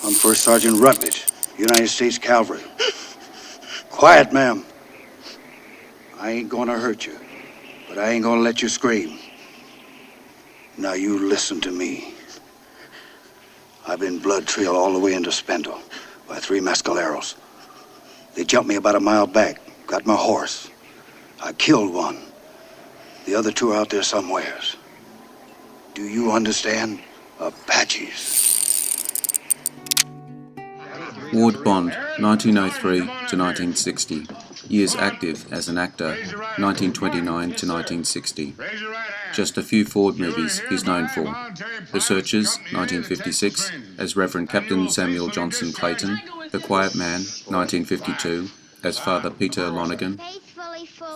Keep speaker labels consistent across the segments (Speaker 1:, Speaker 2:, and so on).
Speaker 1: I'm First Sergeant Rutledge, United States Cavalry. Quiet, ma'am. I ain't gonna hurt you, but I ain't gonna let you scream. Now you listen to me. I've been blood trailed all the way into Spindle by 3 mescaleros. They jumped me about a mile back, got my horse. I killed one. The other 2 are out there somewheres. Do you understand? Apaches.
Speaker 2: Ward Bond, 1903 to 1960. Years active as an actor, 1929 to 1960. Just a few Ford movies he's known for. The Searchers, 1956, as Reverend Captain Samuel Johnson Clayton. The Quiet Man, 1952, as Father Peter Lonergan.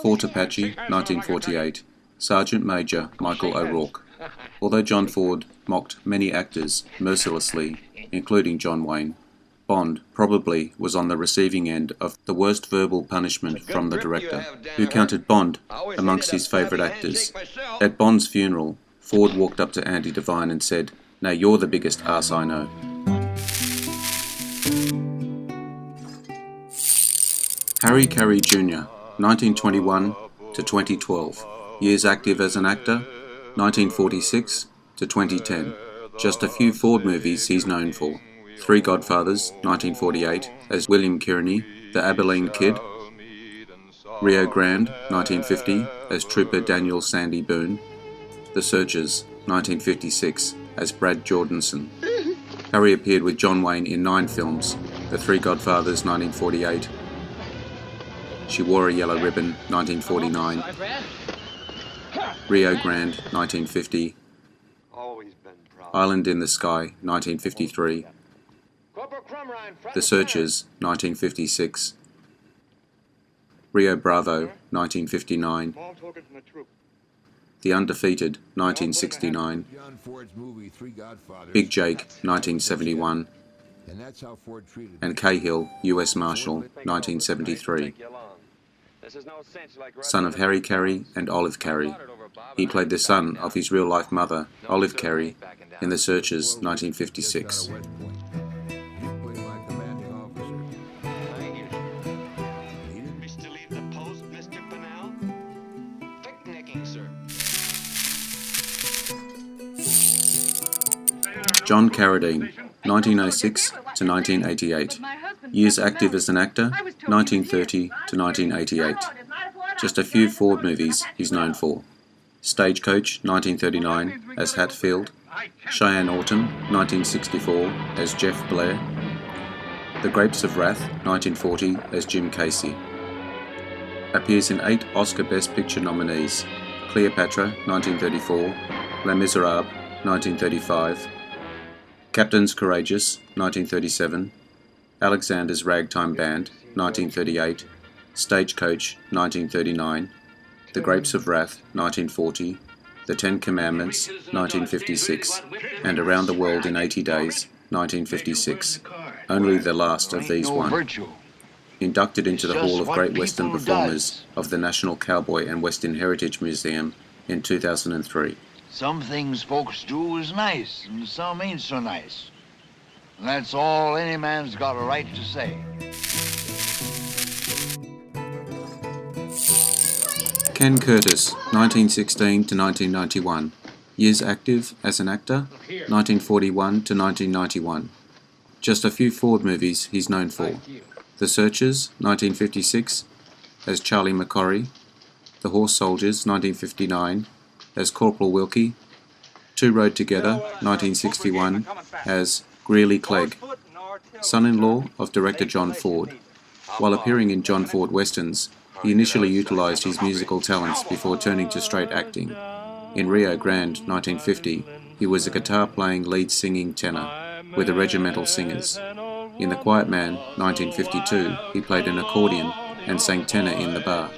Speaker 2: Fort Apache, 1948, Sergeant Major Michael O'Rourke. Although John Ford mocked many actors mercilessly, including John Wayne, Bond probably was on the receiving end of the worst verbal punishment from the director, who counted Bond amongst his favourite actors. At Bond's funeral, Ford walked up to Andy Devine and said, "Now you're the biggest arse I know." Harry Carey Jr., 1921 to 2012. Years active as an actor, 1946 to 2010. Just a few Ford movies he's known for. 3 Godfathers, 1948, as William Kearney, the Abilene Kid. Rio Grande, 1950, as Trooper Daniel Sandy Boone. The Searchers, 1956, as Brad Jordanson. Harry appeared with John Wayne in 9 films. The 3 Godfathers, 1948. She Wore a Yellow Ribbon, 1949. Rio Grande, 1950. Island in the Sky, 1953. The Searchers, 1956. Rio Bravo, 1959. The Undefeated, 1969. Big Jake, 1971. And Cahill, U.S. Marshal, 1973. Son of Harry Carey and Olive Carey. He played the son of his real-life mother, Olive Carey, in The Searchers, 1956. John Carradine, 1906 to 1988. Years active as an actor, 1930 to 1988. Just a few Ford movies he's known for. Stagecoach, 1939, as Hatfield. Cheyenne Autumn, 1964, as Jeff Blair. The Grapes of Wrath, 1940, as Jim Casey. Appears in 8 Oscar Best Picture nominees. Cleopatra, 1934. Les Miserables, 1935. Captains Courageous, 1937. Alexander's Ragtime Band, 1938. Stagecoach, 1939. The Grapes of Wrath, 1940. The 10 Commandments, 1956. And Around the World in 80 Days, 1956. Only the last of these won. Inducted into the Hall of Great Western Performers of the National Cowboy and Western Heritage Museum in 2003.
Speaker 3: Some things folks do is nice, and some ain't so nice. And that's all any man's got a right to say.
Speaker 2: Ken Curtis, 1916 to 1991. Years active as an actor, 1941 to 1991. Just a few Ford movies he's known for. The Searchers, 1956, as Charlie McCorry. The Horse Soldiers, 1959, as Corporal Wilkie. Two Rode Together, 1961, as Greeley Clegg, son-in-law of director John Ford. While appearing in John Ford westerns, he initially utilised his musical talents before turning to straight acting. In Rio Grande, 1950, he was a guitar-playing lead-singing tenor with the Regimental Singers. In The Quiet Man, 1952, he played an accordion and sang tenor in the bar.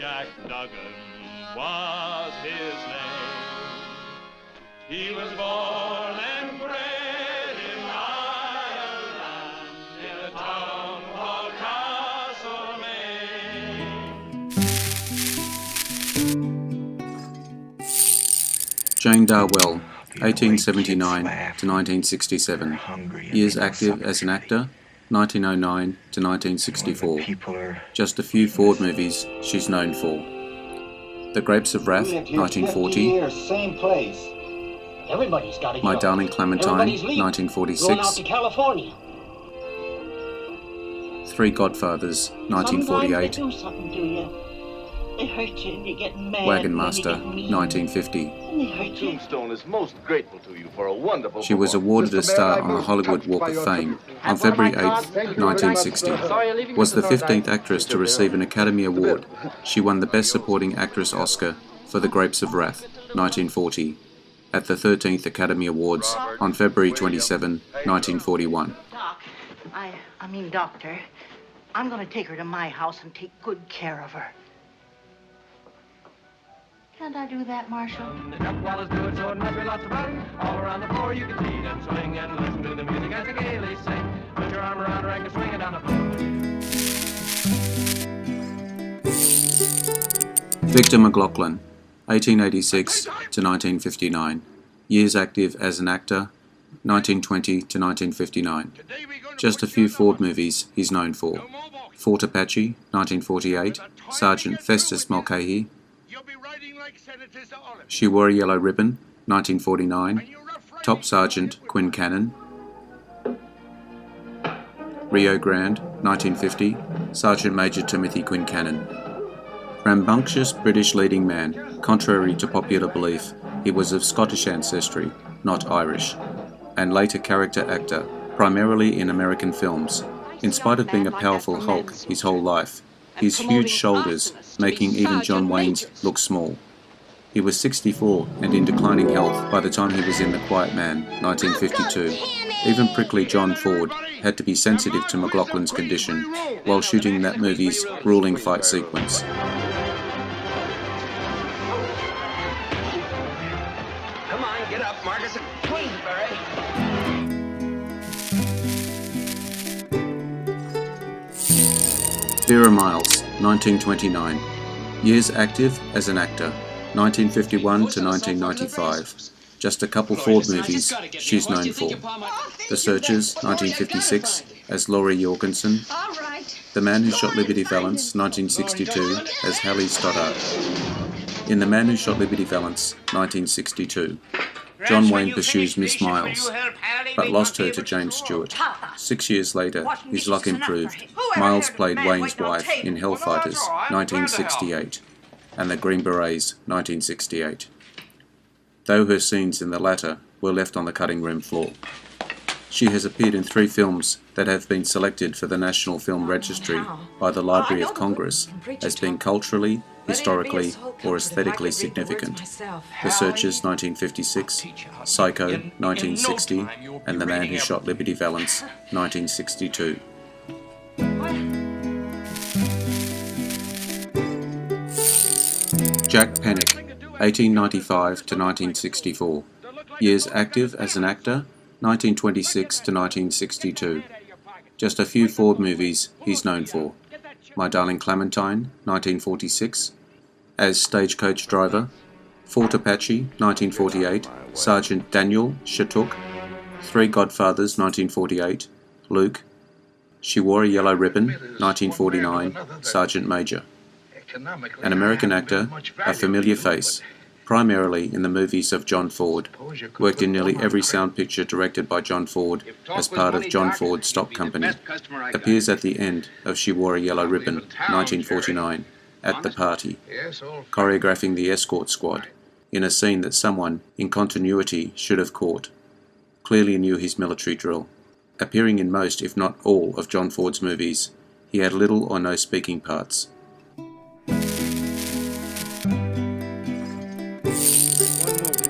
Speaker 4: He was born and bred in Ireland, in a town called Castlemaine.
Speaker 2: Jane Darwell, 1879 to 1967. Years active as an actor, 1909 to 1964. Just a few Ford movies she's known for. The Grapes of Wrath, 1940. My Darling Clementine, 1946. Three Godfathers, 1948. Wagon Master, 1950.
Speaker 5: Tombstone is most grateful to you for a wonderful
Speaker 2: She was awarded a star on the Hollywood Walk of Fame on February 8, 1960. Was the 15th actress to receive an Academy Award. She won the Best Supporting Actress Oscar for The Grapes of Wrath, 1940, at the 13th Academy Awards on February 27, 1941.
Speaker 6: Doc, I mean, Doctor, I'm going to take her to my house and take good care of her. Can't I do that, Marshal?
Speaker 4: The duck wallers do it, so it must be lots of fun. All around the floor you can see them swing and listen to the music as they gaily sing. Put your arm around her and go swinging down the floor.
Speaker 2: Victor McLaughlin, 1886 to 1959. Years active as an actor, 1920 to 1959. Just a few Ford movies he's known for. Fort Apache, 1948. Sergeant Festus Mulcahy. She Wore a Yellow Ribbon, 1949. Top Sergeant Quinn Cannon. Rio Grande, 1950. Sergeant Major Timothy Quinn Cannon. Rambunctious British leading man. Contrary to popular belief, he was of Scottish ancestry, not Irish, and later character actor, primarily in American films. In spite of being a powerful Hulk his whole life, his huge shoulders making even John Wayne's look small. He was 64 and in declining health by the time he was in The Quiet Man, 1952. Even prickly John Ford had to be sensitive to McLaughlin's condition while shooting that movie's grueling fight sequence.
Speaker 5: Come on, get up, Marcus. Queensbury.
Speaker 2: Vera Miles, 1929. Years active as an actor, 1951 to 1995. Just a couple Ford movies she's known for. The Searchers, 1956, as Laurie Jorgensen. The Man Who Shot Liberty Valance, 1962, as Hallie Stoddard. In The Man Who Shot Liberty Valance, 1962, John Wayne pursues Miss Miles, but lost her to James Stewart. 6 years later, his luck improved. Miles played Wayne's wife in Hellfighters, 1968, and The Green Berets, 1968. Though her scenes in the latter were left on the cutting room floor. She has appeared in 3 films that have been selected for the National Film Registry by the Library of Congress as being culturally, historically, or aesthetically significant. The Searchers, 1956, Psycho, 1960, and The Man Who Shot Liberty Valance, 1962. Jack Pennick, 1895 to 1964. Years active as an actor, 1926 to 1962. Just a few Ford movies he's known for. My Darling Clementine, 1946. As stagecoach driver. Fort Apache, 1948. Sergeant Daniel Shattuck. Three Godfathers, 1948. Luke. She Wore a Yellow Ribbon, 1949. Sergeant Major. An American actor, a familiar face, primarily in the movies of John Ford, worked in nearly every sound picture directed by John Ford as part of John Ford's stock company, appears at the end of She Wore a Yellow Ribbon, 1949, at the party, choreographing the escort squad in a scene that someone in continuity should have caught. Clearly knew his military drill. Appearing in most, if not all, of John Ford's movies, he had little or no speaking parts.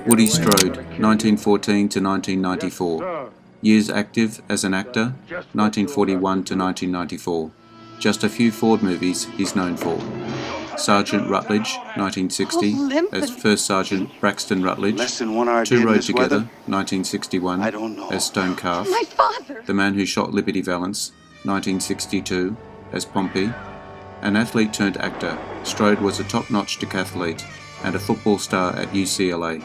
Speaker 2: Woody Strode, 1914 to 1994. Years active as an actor, 1941 to 1994. Just a few Ford movies he's known for. Sergeant Rutledge, 1960, as First Sergeant Braxton Rutledge. Two Rode Together, 1961, as Stone Calf. The Man Who Shot Liberty Valance, 1962, as Pompey. An athlete turned actor, Strode was a top-notch decathlete and a football star at UCLA.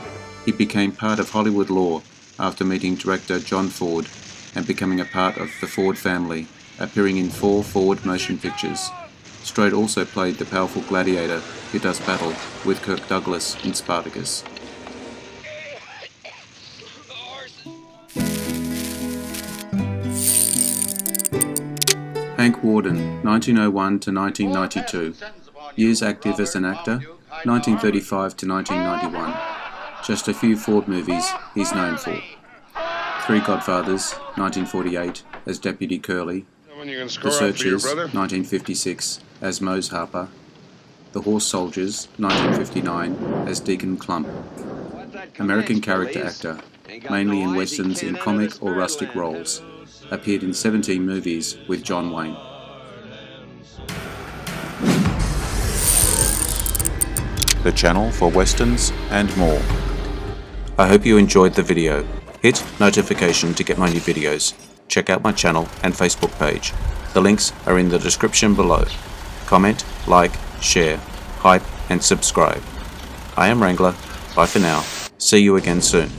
Speaker 2: He became part of Hollywood lore after meeting director John Ford and becoming a part of the Ford family, appearing in 4 Ford motion pictures. Strode also played the powerful gladiator who does battle with Kirk Douglas in Spartacus. Hank Worden, 1901 to 1992. Years active as an actor, 1935 to 1991. Just a few Ford movies he's known for. Three Godfathers, 1948, as Deputy Curly. The Searchers, 1956, as Mose Harper. The Horse Soldiers, 1959, as Deacon Clump. American character actor, mainly in westerns in comic or rustic roles. Appeared in 17 movies with John Wayne. The channel for westerns and more. I hope you enjoyed the video. Hit notification to get my new videos. Check out my channel and Facebook page. The links are in the description below. Comment, like, share, hype and subscribe. I am Wrangler. Bye for now. See you again soon.